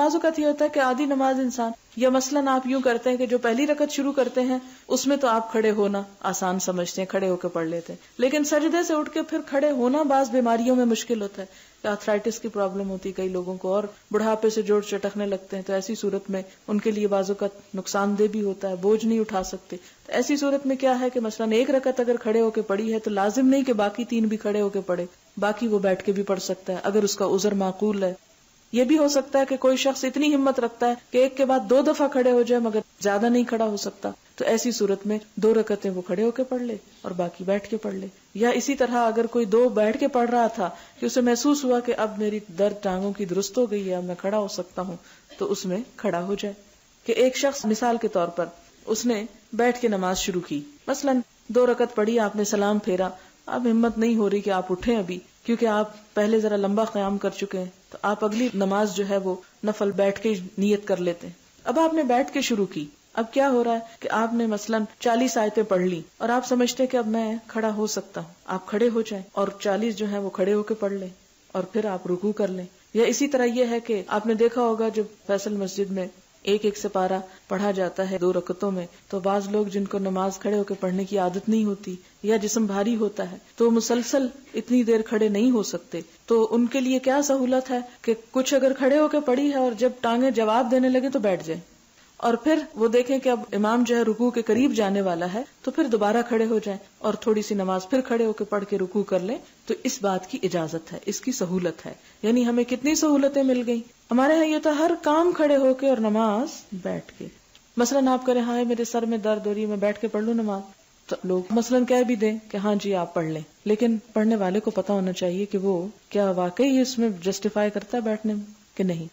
بعض اوقات یہ ہوتا ہے کہ آدھی نماز انسان، یا مثلاً آپ یوں کرتے ہیں کہ جو پہلی رکعت شروع کرتے ہیں اس میں تو آپ کھڑے ہونا آسان سمجھتے ہیں، کھڑے ہو کے پڑھ لیتے ہیں، لیکن سجدے سے اٹھ کے پھر کھڑے ہونا بعض بیماریوں میں مشکل ہوتا ہے، آرتھرائٹس کی پرابلم ہوتی ہے کئی لوگوں کو، اور بڑھاپے سے جوڑ چٹکنے لگتے ہیں، تو ایسی صورت میں ان کے لیے بعض اوقات نقصان دہ بھی ہوتا ہے، بوجھ نہیں اٹھا سکتے. تو ایسی صورت میں کیا ہے کہ مثلاً ایک رکعت اگر کھڑے ہو کے پڑھی ہے تو لازم نہیں کہ باقی 3 بھی کھڑے ہو کے پڑھے، باقی وہ بیٹھ کے بھی پڑھ سکتا ہے اگر اس کا عذر معقول ہے. یہ بھی ہو سکتا ہے کہ کوئی شخص اتنی ہمت رکھتا ہے کہ ایک کے بعد 2 دفعہ کھڑے ہو جائے مگر زیادہ نہیں کھڑا ہو سکتا، تو ایسی صورت میں 2 رکعتیں وہ کھڑے ہو کے پڑھ لے اور باقی بیٹھ کے پڑھ لے. یا اسی طرح اگر کوئی 2 بیٹھ کے پڑھ رہا تھا کہ اسے محسوس ہوا کہ اب میری درد ٹانگوں کی درست ہو گئی ہے، اب میں کھڑا ہو سکتا ہوں، تو اس میں کھڑا ہو جائے. کہ ایک شخص مثال کے طور پر اس نے بیٹھ کے نماز شروع کی، مثلا 2 رکعت پڑھی، آپ نے سلام پھیرا، اب ہمت نہیں ہو رہی کہ آپ اٹھیں ابھی کیونکہ آپ پہلے ذرا لمبا قیام کر چکے ہیں، تو آپ اگلی نماز جو ہے وہ نفل بیٹھ کے نیت کر لیتے ہیں. اب آپ نے بیٹھ کے شروع کی، اب کیا ہو رہا ہے کہ آپ نے مثلاً 40 آیتیں پڑھ لی اور آپ سمجھتے کہ اب میں کھڑا ہو سکتا ہوں، آپ کھڑے ہو جائیں اور 40 جو ہے وہ کھڑے ہو کے پڑھ لیں اور پھر آپ رکوع کر لیں. یا اسی طرح یہ ہے کہ آپ نے دیکھا ہوگا جب فیصل مسجد میں ایک سپارہ پڑھا جاتا ہے 2 رکعتوں میں، تو بعض لوگ جن کو نماز کھڑے ہو کے پڑھنے کی عادت نہیں ہوتی یا جسم بھاری ہوتا ہے تو مسلسل اتنی دیر کھڑے نہیں ہو سکتے، تو ان کے لیے کیا سہولت ہے کہ کچھ اگر کھڑے ہو کے پڑھی ہے اور جب ٹانگیں جواب دینے لگے تو بیٹھ جائیں، اور پھر وہ دیکھیں کہ اب امام جو ہے رکوع کے قریب جانے والا ہے تو پھر دوبارہ کھڑے ہو جائیں اور تھوڑی سی نماز پھر کھڑے ہو کے پڑھ کے رکوع کر لیں. تو اس بات کی اجازت ہے، اس کی سہولت ہے. یعنی ہمیں کتنی سہولتیں مل گئیں. ہمارے یہاں یہ تھا ہر کام کھڑے ہو کے اور نماز بیٹھ کے. مثلاً آپ کریں ہاں میرے سر میں درد ہو رہی ہے میں بیٹھ کے پڑھ لوں نماز، تو لوگ مثلاً کہہ بھی دیں کہ ہاں جی آپ پڑھ لیں، لیکن پڑھنے والے کو پتا ہونا چاہیے کہ وہ کیا واقعی اس میں جسٹیفائی کرتا ہے بیٹھنے میں کہ نہیں.